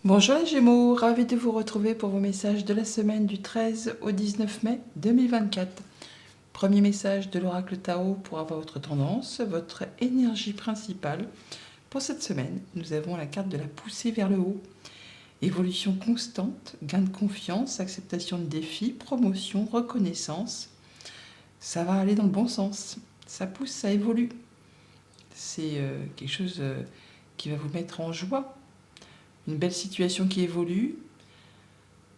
Bonjour les Gémeaux, ravi de vous retrouver pour vos messages de la semaine du 13 au 19 mai 2024. Premier message de l'oracle Tao pour avoir votre tendance, votre énergie principale. Pour cette semaine, nous avons la carte de la poussée vers le haut. Évolution constante, gain de confiance, acceptation de défis, promotion, reconnaissance. Ça va aller dans le bon sens. Ça pousse, ça évolue. C'est quelque chose qui va vous mettre en joie. Une belle situation qui évolue,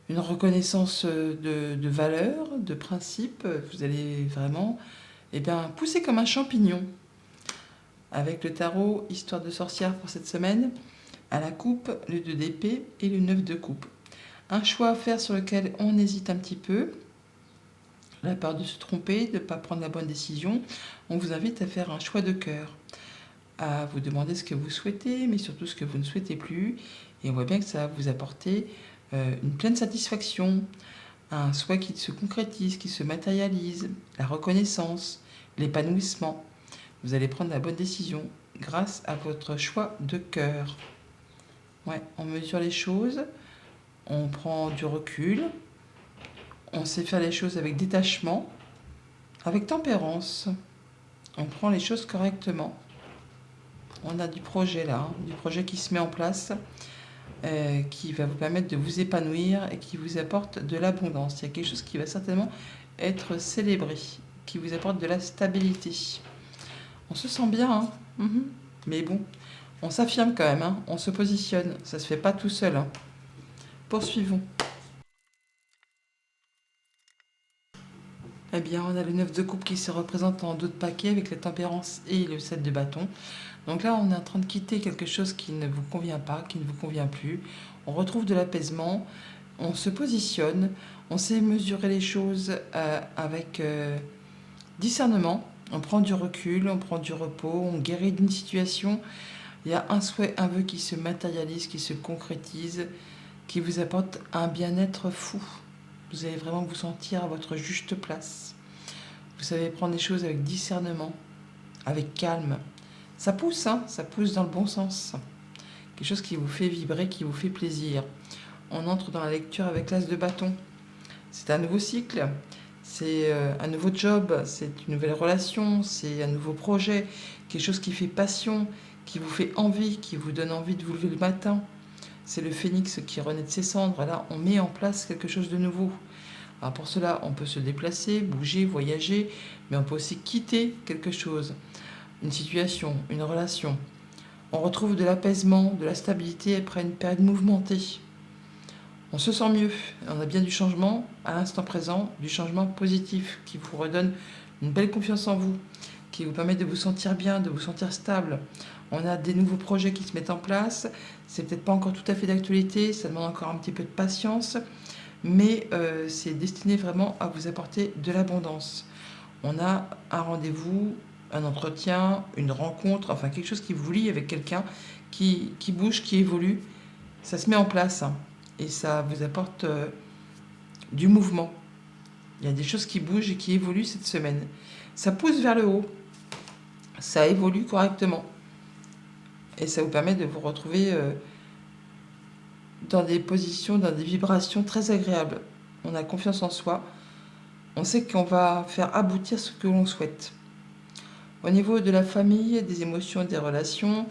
une reconnaissance de valeurs, de principes. Vous allez vraiment pousser comme un champignon. Avec le tarot Histoire de sorcière pour cette semaine, à la coupe, le 2 d'épée et le 9 de coupe. Un choix à faire sur lequel on hésite un petit peu, la peur de se tromper, de ne pas prendre la bonne décision. On vous invite à faire un choix de cœur, à vous demander ce que vous souhaitez, mais surtout ce que vous ne souhaitez plus. Et on voit bien que ça va vous apporter une pleine satisfaction, un souhait qui se concrétise, qui se matérialise, la reconnaissance, l'épanouissement. Vous allez prendre la bonne décision grâce à votre choix de cœur. Ouais, on mesure les choses, on prend du recul, on sait faire les choses avec détachement, avec tempérance. On prend les choses correctement. On a du projet là, du projet qui se met en place, qui va vous permettre de vous épanouir et qui vous apporte de l'abondance. Il y a quelque chose qui va certainement être célébré, qui vous apporte de la stabilité. On se sent bien, hein. Mais bon, on s'affirme quand même, hein. On se positionne, ça se fait pas tout seul, hein. Poursuivons. Eh bien, on a le 9 de coupe qui se représente en dos de paquet avec la tempérance et le 7 de bâton. Donc là, on est en train de quitter quelque chose qui ne vous convient pas, qui ne vous convient plus. On retrouve de l'apaisement, on se positionne, on sait mesurer les choses avec discernement. On prend du recul, on prend du repos, on guérit d'une situation. Il y a un souhait, un vœu qui se matérialise, qui se concrétise, qui vous apporte un bien-être fou. Vous allez vraiment vous sentir à votre juste place. Vous savez prendre les choses avec discernement, avec calme. Ça pousse, hein, ça pousse dans le bon sens. Quelque chose qui vous fait vibrer, qui vous fait plaisir. On entre dans la lecture avec l'as de bâton. C'est un nouveau cycle, c'est un nouveau job, c'est une nouvelle relation, c'est un nouveau projet, quelque chose qui fait passion, qui vous fait envie, qui vous donne envie de vous lever le matin. C'est le phénix qui renaît de ses cendres. Là, on met en place quelque chose de nouveau. Alors pour cela, on peut se déplacer, bouger, voyager, mais on peut aussi quitter quelque chose, une situation, une relation. On retrouve de l'apaisement, de la stabilité après une période mouvementée. On se sent mieux, on a bien du changement à l'instant présent, du changement positif qui vous redonne une belle confiance en vous, qui vous permet de vous sentir bien, de vous sentir stable. On a des nouveaux projets qui se mettent en place, c'est peut-être pas encore tout à fait d'actualité, ça demande encore un petit peu de patience, mais c'est destiné vraiment à vous apporter de l'abondance. On a un rendez-vous, un entretien, une rencontre, enfin quelque chose qui vous lie avec quelqu'un qui bouge, qui évolue, ça se met en place, hein, et ça vous apporte du mouvement. Il y a des choses qui bougent et qui évoluent cette semaine. Ça pousse vers le haut, ça évolue correctement, et ça vous permet de vous retrouver dans des positions, dans des vibrations très agréables. On a confiance en soi, on sait qu'on va faire aboutir ce que l'on souhaite. Au niveau de la famille, des émotions, des relations,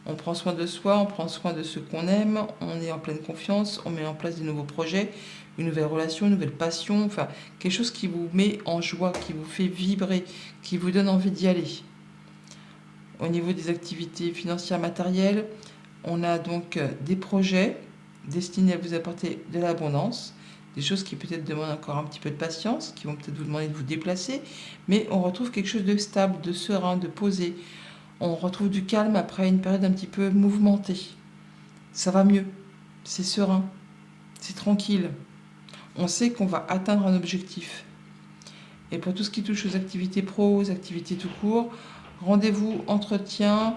on prend soin de soi, on prend soin de ceux qu'on aime, on est en pleine confiance, on met en place des nouveaux projets, une nouvelle relation, une nouvelle passion, enfin quelque chose qui vous met en joie, qui vous fait vibrer, qui vous donne envie d'y aller. Au niveau des activités financières matérielles, on a donc des projets destinés à vous apporter de l'abondance, des choses qui peut-être demandent encore un petit peu de patience, qui vont peut-être vous demander de vous déplacer, mais on retrouve quelque chose de stable, de serein, de posé. On retrouve du calme après une période un petit peu mouvementée. Ça va mieux, c'est serein, c'est tranquille. On sait qu'on va atteindre un objectif. Et pour tout ce qui touche aux activités pro, aux activités tout court, rendez-vous, entretien,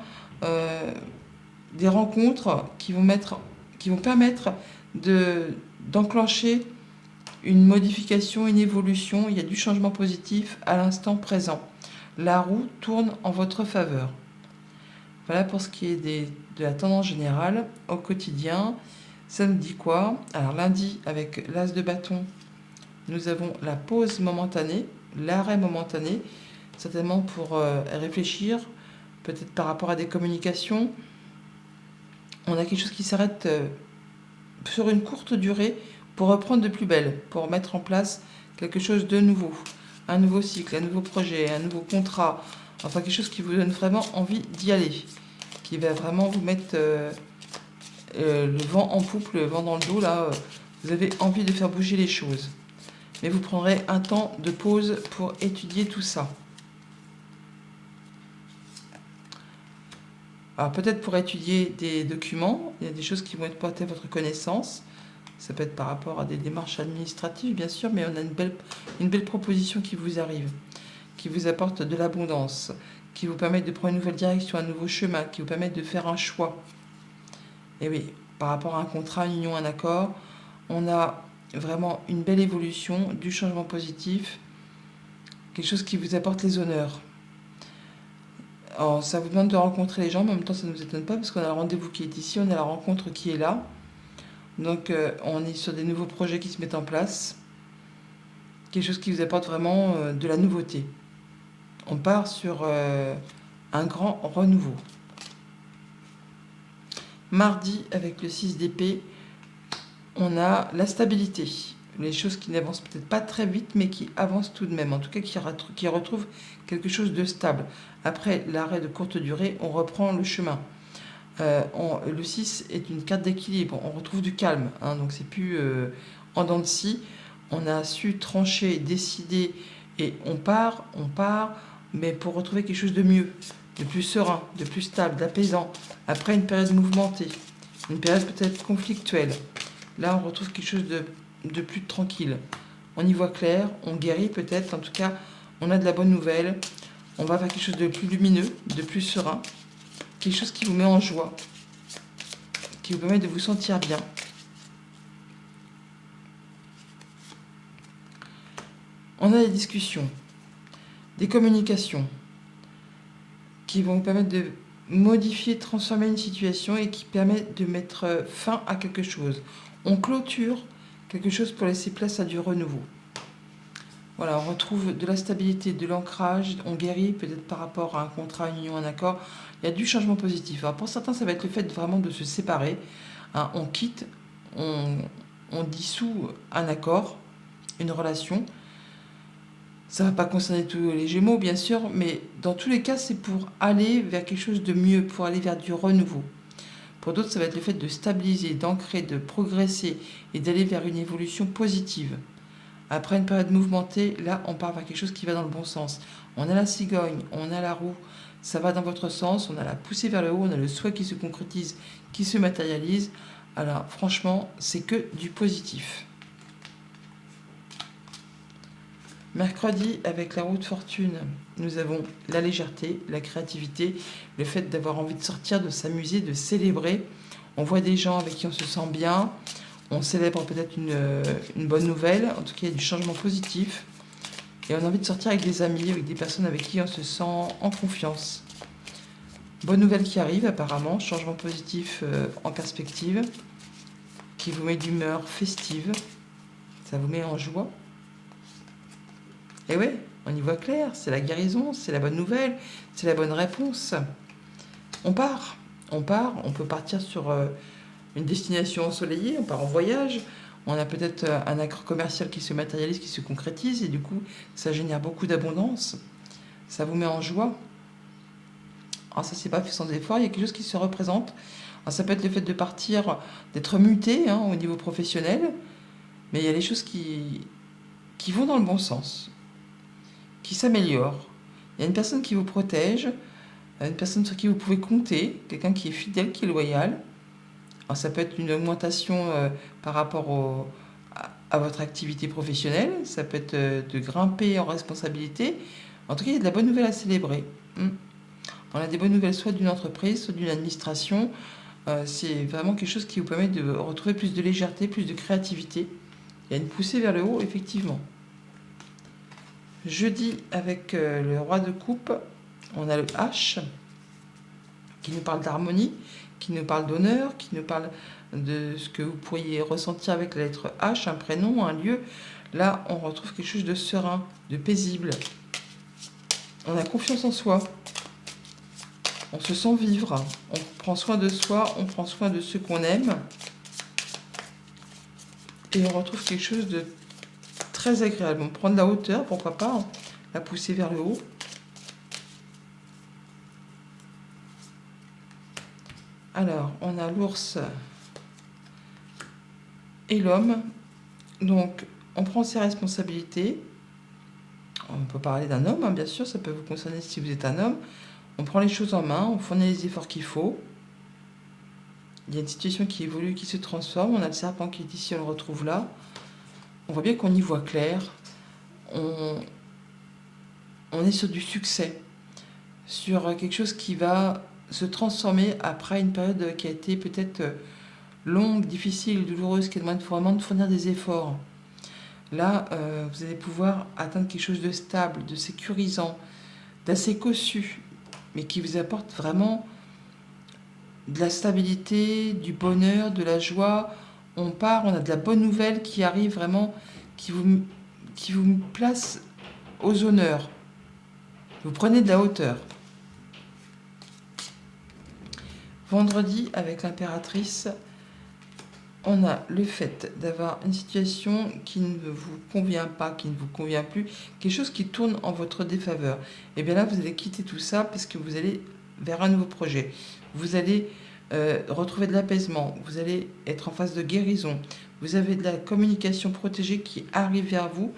des rencontres qui vont permettre d'enclencher une modification, une évolution. Il y a du changement positif à l'instant présent. La roue tourne en votre faveur. Voilà pour ce qui est de la tendance générale au quotidien. Ça nous dit quoi? Alors lundi, avec l'as de bâton, nous avons la pause momentanée, l'arrêt momentané, certainement pour réfléchir, peut-être par rapport à des communications. On a quelque chose qui s'arrête sur une courte durée pour reprendre de plus belle, pour mettre en place quelque chose de nouveau, un nouveau cycle, un nouveau projet, un nouveau contrat, enfin quelque chose qui vous donne vraiment envie d'y aller, qui va vraiment vous mettre le vent en poupe, le vent dans le dos, là, vous avez envie de faire bouger les choses. Mais vous prendrez un temps de pause pour étudier tout ça. Alors peut-être pour étudier des documents, il y a des choses qui vont être portées à votre connaissance. Ça peut être par rapport à des démarches administratives, bien sûr, mais on a une belle proposition qui vous arrive, qui vous apporte de l'abondance, qui vous permet de prendre une nouvelle direction, un nouveau chemin, qui vous permet de faire un choix. Et oui, par rapport à un contrat, une union, un accord, on a vraiment une belle évolution, du changement positif, quelque chose qui vous apporte les honneurs. Alors, ça vous demande de rencontrer les gens, mais en même temps, ça ne nous étonne pas, parce qu'on a le rendez-vous qui est ici, on a la rencontre qui est là. Donc, on est sur des nouveaux projets qui se mettent en place. Quelque chose qui vous apporte vraiment de la nouveauté. On part sur un grand renouveau. Mardi, avec le 6 d'épée, on a la stabilité. Les choses qui n'avancent peut-être pas très vite, mais qui avancent tout de même. En tout cas, qui retrouvent quelque chose de stable. Après l'arrêt de courte durée, on reprend le chemin. Le 6 est une carte d'équilibre. On retrouve du calme. Donc, c'est plus en dents de scie. On a su trancher, décider, et on part, mais pour retrouver quelque chose de mieux, de plus serein, de plus stable, d'apaisant. Après une période mouvementée, une période peut-être conflictuelle. Là, on retrouve quelque chose de plus tranquille. On y voit clair, on guérit peut-être, en tout cas, on a de la bonne nouvelle. On va vers quelque chose de plus lumineux, de plus serein, quelque chose qui vous met en joie, qui vous permet de vous sentir bien. On a des discussions, des communications qui vont vous permettre de modifier, transformer une situation et qui permettent de mettre fin à quelque chose. On clôture quelque chose pour laisser place à du renouveau. Voilà, on retrouve de la stabilité, de l'ancrage, on guérit peut-être par rapport à un contrat, une union, un accord. Il y a du changement positif. Alors pour certains, ça va être le fait vraiment de se séparer. On quitte, on dissout un accord, une relation. Ça ne va pas concerner tous les Gémeaux, bien sûr, mais dans tous les cas, c'est pour aller vers quelque chose de mieux, pour aller vers du renouveau. Pour d'autres, ça va être le fait de stabiliser, d'ancrer, de progresser et d'aller vers une évolution positive. Après une période mouvementée, là, on part vers quelque chose qui va dans le bon sens. On a la cigogne, on a la roue, ça va dans votre sens, on a la poussée vers le haut, on a le souhait qui se concrétise, qui se matérialise. Alors, franchement, c'est que du positif. Mercredi, avec la roue de fortune, nous avons la légèreté, la créativité, le fait d'avoir envie de sortir, de s'amuser, de célébrer. On voit des gens avec qui on se sent bien, on célèbre peut-être une bonne nouvelle, en tout cas il y a du changement positif. Et on a envie de sortir avec des amis, avec des personnes avec qui on se sent en confiance. Bonne nouvelle qui arrive apparemment, changement positif en perspective, qui vous met d'humeur festive, ça vous met en joie. Et oui, on y voit clair, c'est la guérison, c'est la bonne nouvelle, c'est la bonne réponse. On part, on peut partir sur une destination ensoleillée, on part en voyage, on a peut-être un accord commercial qui se matérialise, qui se concrétise, et du coup, ça génère beaucoup d'abondance, ça vous met en joie. Alors ça, c'est pas fait sans effort, il y a quelque chose qui se représente. Alors ça peut être le fait de partir, d'être muté au niveau professionnel, mais il y a des choses qui vont dans le bon sens, qui s'améliore. Il y a une personne qui vous protège, une personne sur qui vous pouvez compter, quelqu'un qui est fidèle, qui est loyal. Alors ça peut être une augmentation par rapport à votre activité professionnelle, ça peut être de grimper en responsabilité. En tout cas, il y a de la bonne nouvelle à célébrer. On a des bonnes nouvelles soit d'une entreprise, soit d'une administration. C'est vraiment quelque chose qui vous permet de retrouver plus de légèreté, plus de créativité. Il y a une poussée vers le haut, effectivement. Jeudi, avec le roi de coupe, on a le H, qui nous parle d'harmonie, qui nous parle d'honneur, qui nous parle de ce que vous pourriez ressentir avec la lettre H, un prénom, un lieu. Là, on retrouve quelque chose de serein, de paisible. On a confiance en soi. On se sent vivre. On prend soin de soi, on prend soin de ceux qu'on aime. Et on retrouve quelque chose de très agréable. On prend de la hauteur, pourquoi pas, hein, la pousser vers le haut. Alors, on a l'ours et l'homme. Donc, on prend ses responsabilités. On peut parler d'un homme, hein, bien sûr, ça peut vous concerner si vous êtes un homme. On prend les choses en main, on fournit les efforts qu'il faut. Il y a une situation qui évolue, qui se transforme. On a le serpent qui est ici, on le retrouve là. On voit bien qu'on y voit clair. On est sur du succès, sur quelque chose qui va se transformer après une période qui a été peut-être longue, difficile, douloureuse, qui demande vraiment de fournir des efforts. Là, vous allez pouvoir atteindre quelque chose de stable, de sécurisant, d'assez cossu, mais qui vous apporte vraiment de la stabilité, du bonheur, de la joie. On part, on a de la bonne nouvelle qui arrive vraiment, qui vous place aux honneurs. Vous prenez de la hauteur. Vendredi, avec l'impératrice, on a le fait d'avoir une situation qui ne vous convient pas, qui ne vous convient plus, quelque chose qui tourne en votre défaveur. Et bien là, vous allez quitter tout ça parce que vous allez vers un nouveau projet. Vous allez retrouver de l'apaisement, vous allez être en phase de guérison. Vous avez de la communication protégée qui arrive vers vous,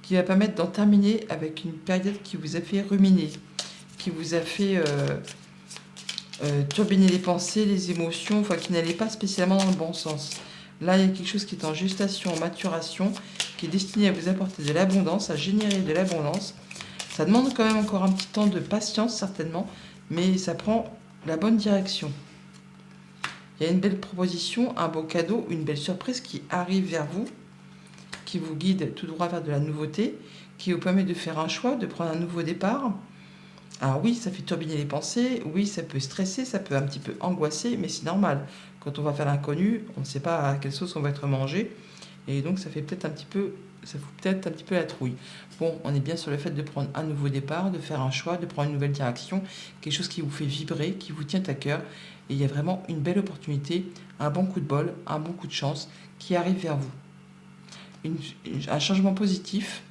qui va permettre d'en terminer avec une période qui vous a fait ruminer, qui vous a fait turbiner les pensées, les émotions, enfin qui n'allait pas spécialement dans le bon sens. Là, il y a quelque chose qui est en gestation, en maturation, qui est destiné à vous apporter de l'abondance, à générer de l'abondance. Ça demande quand même encore un petit temps de patience, certainement, mais ça prend la bonne direction. Il y a une belle proposition, un beau cadeau, une belle surprise qui arrive vers vous, qui vous guide tout droit vers de la nouveauté, qui vous permet de faire un choix, de prendre un nouveau départ. Alors oui, ça fait turbiner les pensées, oui, ça peut stresser, ça peut un petit peu angoisser, mais c'est normal. Quand on va faire l'inconnu, on ne sait pas à quelle sauce on va être mangé, et donc ça fout peut-être un petit peu la trouille. Bon, on est bien sur le fait de prendre un nouveau départ, de faire un choix, de prendre une nouvelle direction, quelque chose qui vous fait vibrer, qui vous tient à cœur, et il y a vraiment une belle opportunité, un bon coup de bol, un bon coup de chance qui arrive vers vous. Un changement positif.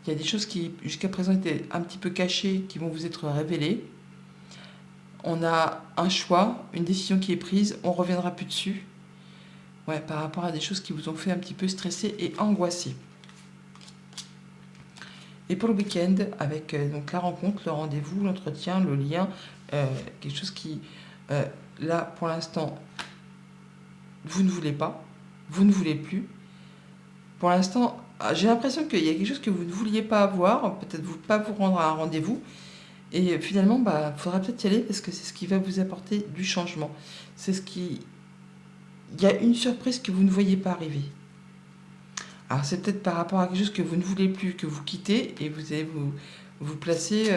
Il y a des choses qui, jusqu'à présent, étaient un petit peu cachées, qui vont vous être révélées. On a un choix, une décision qui est prise, on ne reviendra plus dessus. Ouais, par rapport à des choses qui vous ont fait un petit peu stresser et angoisser. Et pour le week-end, avec donc la rencontre, le rendez-vous, l'entretien, le lien, quelque chose qui, là, pour l'instant, vous ne voulez pas, vous ne voulez plus. Pour l'instant, j'ai l'impression qu'il y a quelque chose que vous ne vouliez pas avoir, peut-être vous pas vous rendre à un rendez-vous, et finalement, il faudra peut-être y aller parce que c'est ce qui va vous apporter du changement. Il y a une surprise que vous ne voyez pas arriver. Alors c'est peut-être par rapport à quelque chose que vous ne voulez plus, que vous quittez, et vous allez vous placer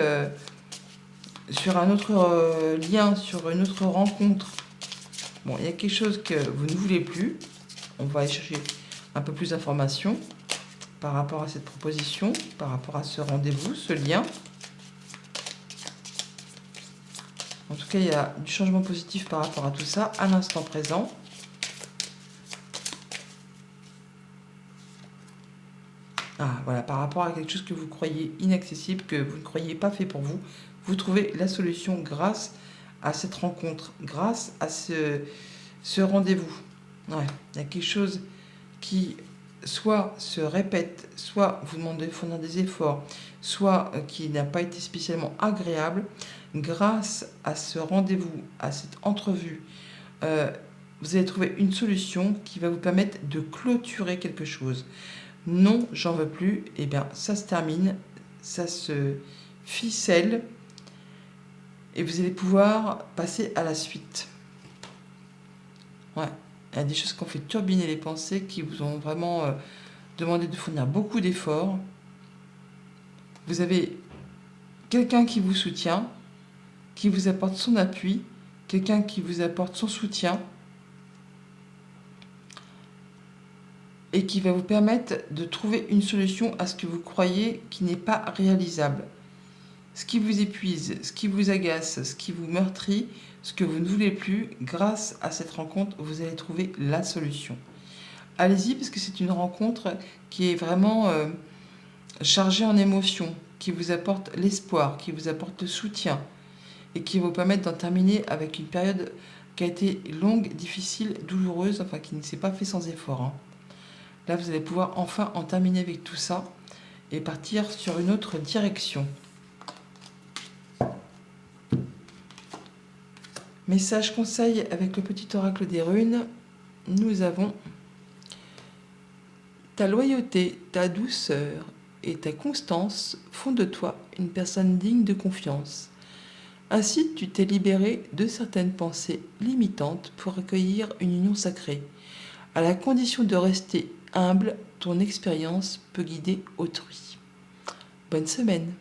sur un autre lien, sur une autre rencontre. Bon, il y a quelque chose que vous ne voulez plus. On va aller chercher un peu plus d'informations par rapport à cette proposition, par rapport à ce rendez-vous, ce lien. En tout cas, il y a du changement positif par rapport à tout ça, à l'instant présent. Ah, voilà, par rapport à quelque chose que vous croyez inaccessible, que vous ne croyez pas fait pour vous, vous trouvez la solution grâce à cette rencontre, grâce à ce rendez-vous. Ouais, il y a quelque chose qui soit se répète, soit vous demande de fournir des efforts, soit qui n'a pas été spécialement agréable. Grâce à ce rendez-vous, à cette entrevue, vous allez trouver une solution qui va vous permettre de clôturer quelque chose. Non, j'en veux plus, et bien ça se termine, ça se ficelle, et vous allez pouvoir passer à la suite. Ouais, il y a des choses qui ont fait turbiner les pensées, qui vous ont vraiment demandé de fournir beaucoup d'efforts. Vous avez quelqu'un qui vous soutient, qui vous apporte son appui, quelqu'un qui vous apporte son soutien. et qui va vous permettre de trouver une solution à ce que vous croyez qui n'est pas réalisable. Ce qui vous épuise, ce qui vous agace, ce qui vous meurtrit, ce que vous ne voulez plus, grâce à cette rencontre, vous allez trouver la solution. Allez-y parce que c'est une rencontre qui est vraiment chargée en émotions, qui vous apporte l'espoir, qui vous apporte le soutien et qui va vous permettre d'en terminer avec une période qui a été longue, difficile, douloureuse, enfin qui ne s'est pas fait sans effort, hein. Là, vous allez pouvoir enfin en terminer avec tout ça et partir sur une autre direction. Message conseil avec le petit oracle des runes, nous avons ta loyauté, ta douceur et ta constance font de toi une personne digne de confiance. Ainsi, tu t'es libéré de certaines pensées limitantes pour accueillir une union sacrée. À la condition de rester humble, ton expérience peut guider autrui. Bonne semaine.